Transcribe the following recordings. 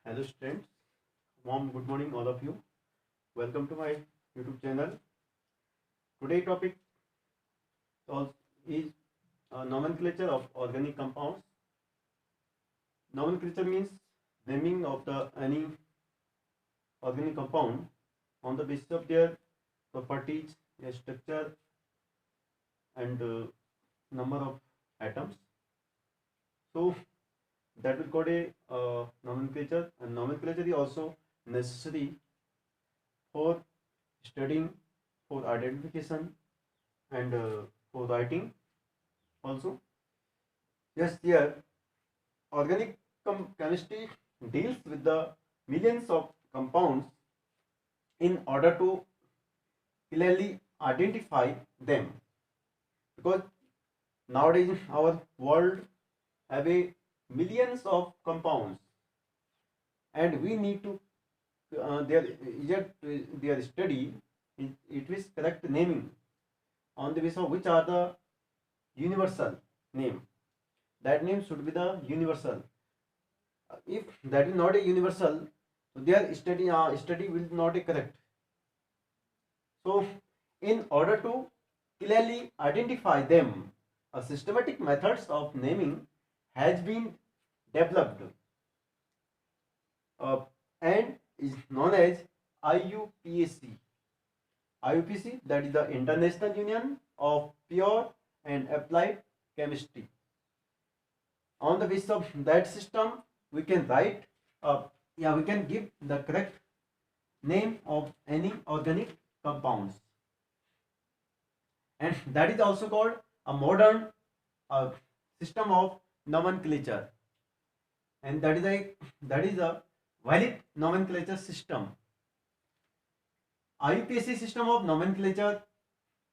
Hello students, warm good morning all of you. Welcome to my YouTube channel. Today topic is nomenclature of organic compounds. Nomenclature means naming of the any organic compound on the basis of their properties, their structure, and number of atoms. So that will called a nomenclature, and nomenclature is also necessary for studying, for identification, and for writing also. Yes, here organic chemistry deals with the millions of compounds in order to clearly identify them, because nowadays our world have a millions of compounds, and we need to their study it is correct naming on the basis of which are the universal name. That name should be the universal. If that is not a universal, so their study will not be correct. So in order to clearly identify them, a systematic methods of naming has been developed, uh, and is known as IUPAC. IUPAC, that is the International Union of Pure and Applied Chemistry. On the basis of that system, we can write, we can give the correct name of any organic compounds, and that is also called a modern uh, system of nomenclature, and that is a valid nomenclature system. IUPAC system of nomenclature,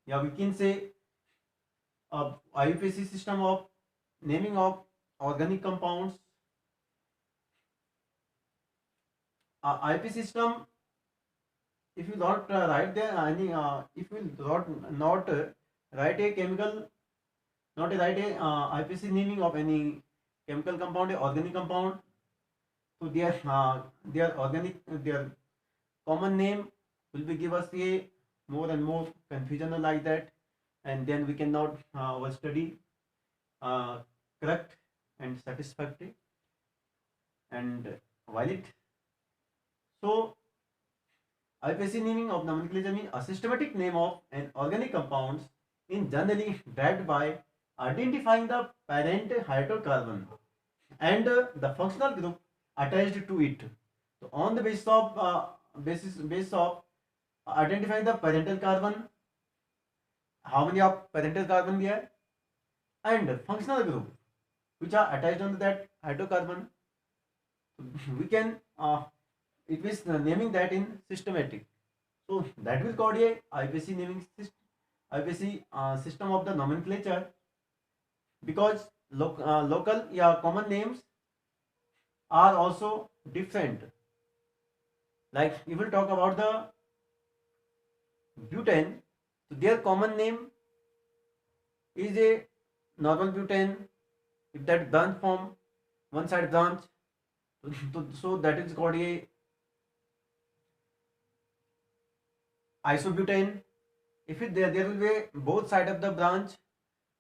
we can say IUPAC system of naming of organic compounds. IUPAC system, if you not write there any, if you not write a chemical, not write a IUPAC naming of any chemical compound, a organic compound, so their organic their common name will be give us a more and more confusion like that, and then we cannot our study uh, correct and satisfactory and valid. So IUPAC naming of nomenclature means a systematic name of an organic compounds in generally derived by identifying the parent hydrocarbon and the functional group attached to it. So on the basis of identifying the parental carbon, how many of parental carbon there, and functional group which are attached on that hydrocarbon, we can it is naming that in systematic. So that will called a IUPAC naming system, IUPAC system of the nomenclature, because local common names are also different. Like if we talk about the butane, so their common name is a normal butane. If that branch form one side branch, so that is called a isobutane. If there will be both side of the branch,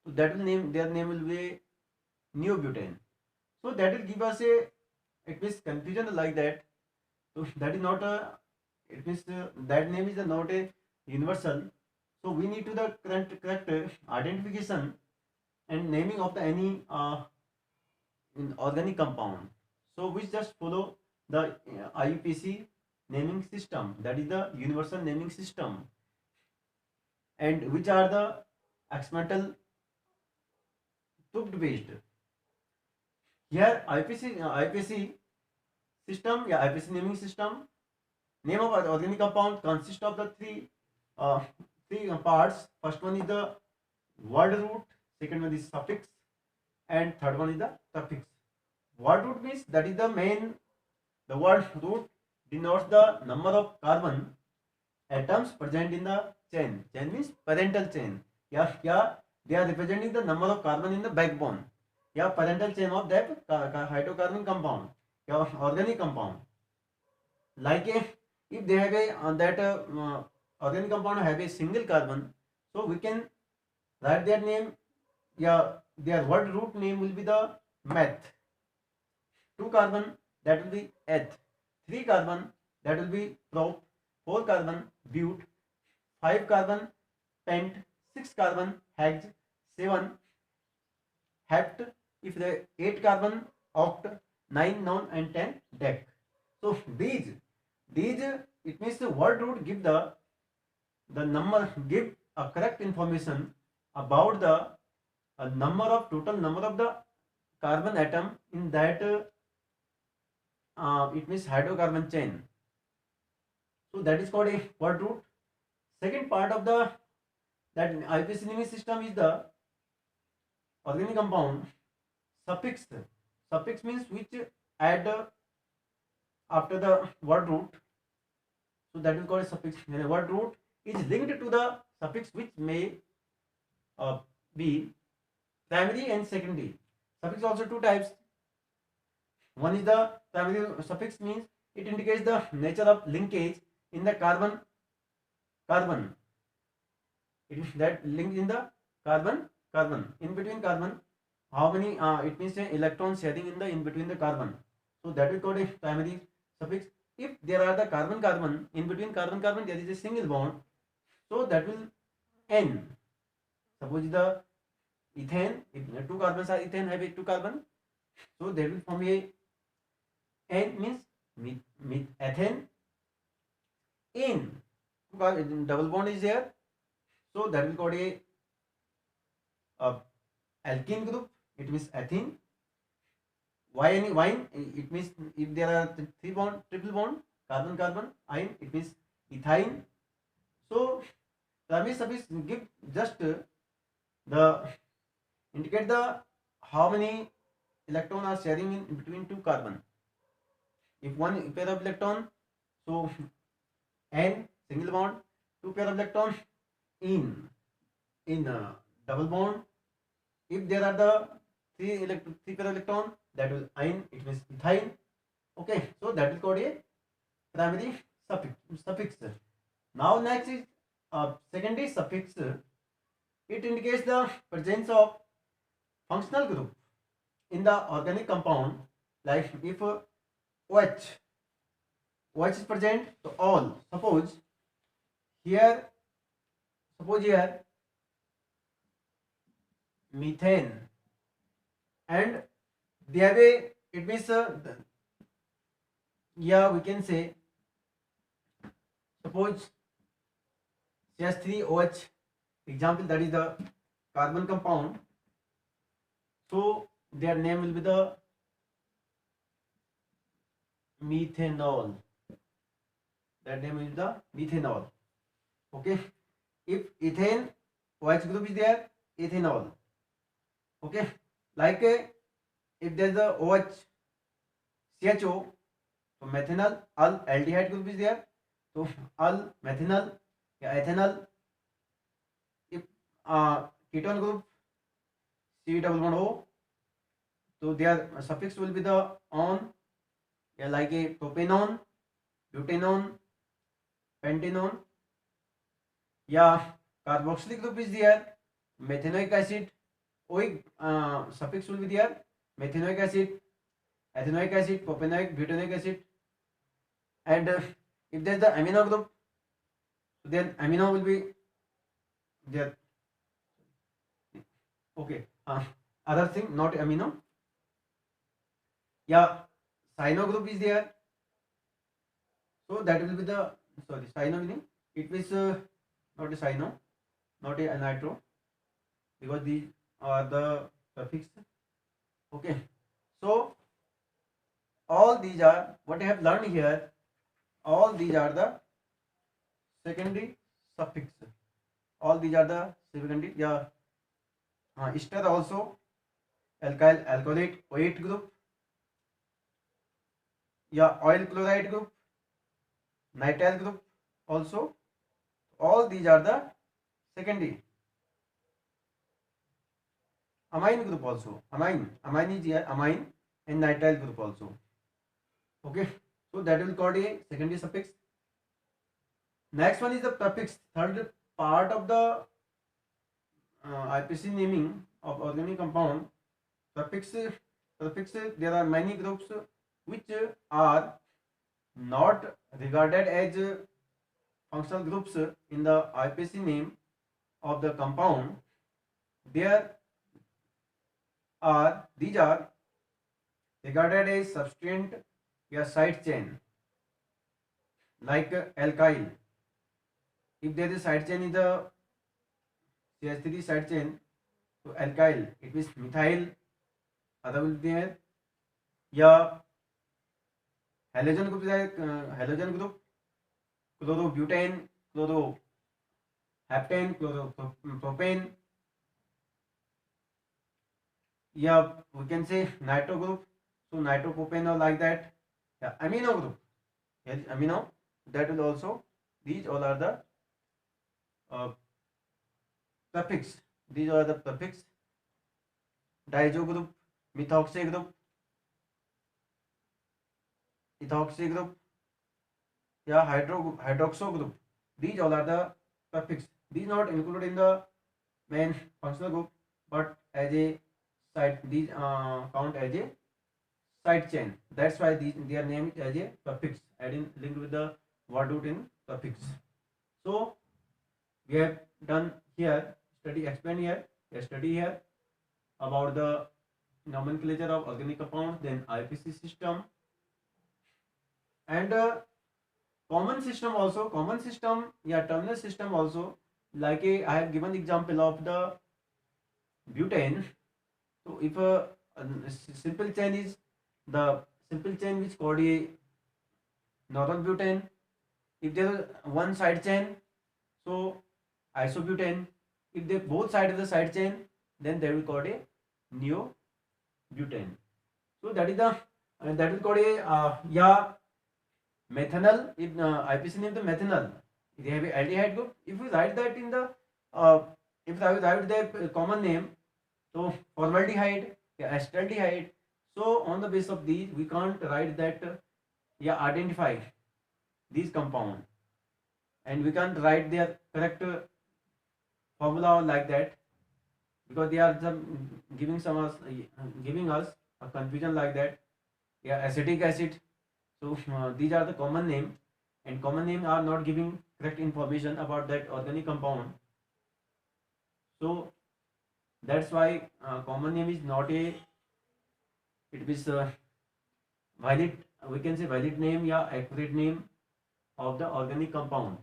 so that will name their name will be neobutane. So that will give us a, it means confusion like that. So that is not a, it means that name is not a universal. So we need to the correct identification and naming of the any in organic compound. So we just follow the IUPAC naming system, that is the universal naming system, and which are the experimental proved based. Here IUPAC system, IUPAC naming system, name of organic compound consists of the uh, three parts. First one is the word root, second one is suffix, and third one is the suffix. Word root means that is the main. The word root denotes the number of carbon atoms present in the chain. Chain means parental chain. Yeah, they are representing the number of carbon in the backbone. Yeah, parental chain of that hydrocarbon compound. organic compound. Like if they have a that organic compound have a single carbon, so we can write their name. Yeah, their word root name will be the meth. 2 carbon, that will be eth. 3 carbon, that will be prop. 4 carbon but. 5 carbon pent. 6 carbon hex. 7 hept. If the 8 carbon oct. 9 non and 10 dec. So these it means the word root give the number, give a correct information about the number of total number of the carbon atom in that it means hydrocarbon chain. So that is called a word root. Second part of the that IPC naming system is the organic compound suffix. Suffix means which add after the word root. So that is called a suffix. And the word root is linked to the suffix which may be primary and secondary. Suffix also two types. One is the primary suffix, means it indicates the nature of linkage in the carbon. It is that link in the carbon in between carbon. How many it means electrons sharing in the in between the carbon. So that is called a primary suffix. If there are the carbon in between carbon there is a single bond, so that will N. Suppose the ethane, if two carbons are ethane have a two carbon, so they will form a N means ethane in double bond is there, so that will called a alkene group. It means ethene. Wine it means if there are three bond triple bond carbon ine it means ethyne. So primary suffix give just the indicate the how many electron are sharing in between two carbon. If one pair of electron, so N single bond, two pair of electron in double bond. If there are the three pair of electron, that will ine, it means ethyne. Okay, so that is called a primary suffix. Now next is secondary suffix. It indicates the presence of functional group in the organic compound. Like if OH is present, so all. Suppose here methane, and they have a, it means yeah, we can say suppose CH3OH example, that is the carbon compound, so their name will be the methanol. That name is the methanol. Okay, if ethane OH group is there, ethanol. Okay, like if there is a OH CHO, so methanol, al aldehyde group is there, so al methanol या ethanol. If ketone group C double bond O, so their suffix will be the on, yeah, like a propanone, butanone, pentanone. Yeah, carboxylic group is there, methanoic acid, oic suffix will be there, methanoic acid, ethanoic acid, propanoic, butanoic acid. And if there is the amino group, then amino will be there. Okay, other thing, not amino. Yeah, cyano group is there, so that will be the, sorry, cyano meaning it means not a cyano, not a nitro, because these are the suffix. Okay, so all these are what I have learned here. All these are the secondary suffix. All these are the secondary. Yeah, ester also, alkyl alcoholate OH group. Yeah, oil chloride group, nitrile group also. All these are the secondary. Amine group also. Amine is here, amine and nitrile group also. Okay, so that will called a secondary suffix. Next one is the prefix. Third part of the IPC naming of organic compound. Prefix, there are many groups which are not regarded as functional groups in the IPC name of the compound. There these are regarded as substituent या side chain, like alkyl. If there is side chain in the CH3 side chain, so alkyl it means methyl other will be there, या halogen group halogen group, chlorobutane, chloroheptane, chloropropane, yeah, we can say nitro group, so nitropropane or like that. Yeah, amino group, yes, amino, that will also, these all are the uh, prefix. These are the prefix. Diazo group, methoxy group, ethoxy group, yeah, hydroxo group. These all are the prefix. These not included in the main functional group, but as a side, these count as a side chain. That's why these they are named as a prefix, adding linked with the word root in prefix. So we have done here study, explain here, a study here about the nomenclature of organic compounds, then IPC system, and common system also. Common system, yeah, terminal system also. Like I have given example of the butane. So if a simple chain is the simple chain which called a normal butane. If there is one side chain, so isobutane. If they both sides of the side chain, then they will called a neobutane. So that is the that is called a yeah, methanol. If IPC name the methanol, they have a aldehyde group. If we write that in the uh, if I write the common name, so formaldehyde, yeah, acetaldehyde. So on the basis of these, we can't write that yeah, identify these compound, and we can't write their correct formula like that, because they are giving us a confusion like that. Yeah, acetic acid. So these are the common name, and common name are not giving correct information about that organic compound. So that's why common name is not a, it is valid, we can say valid name, yeah, accurate name of the organic compound.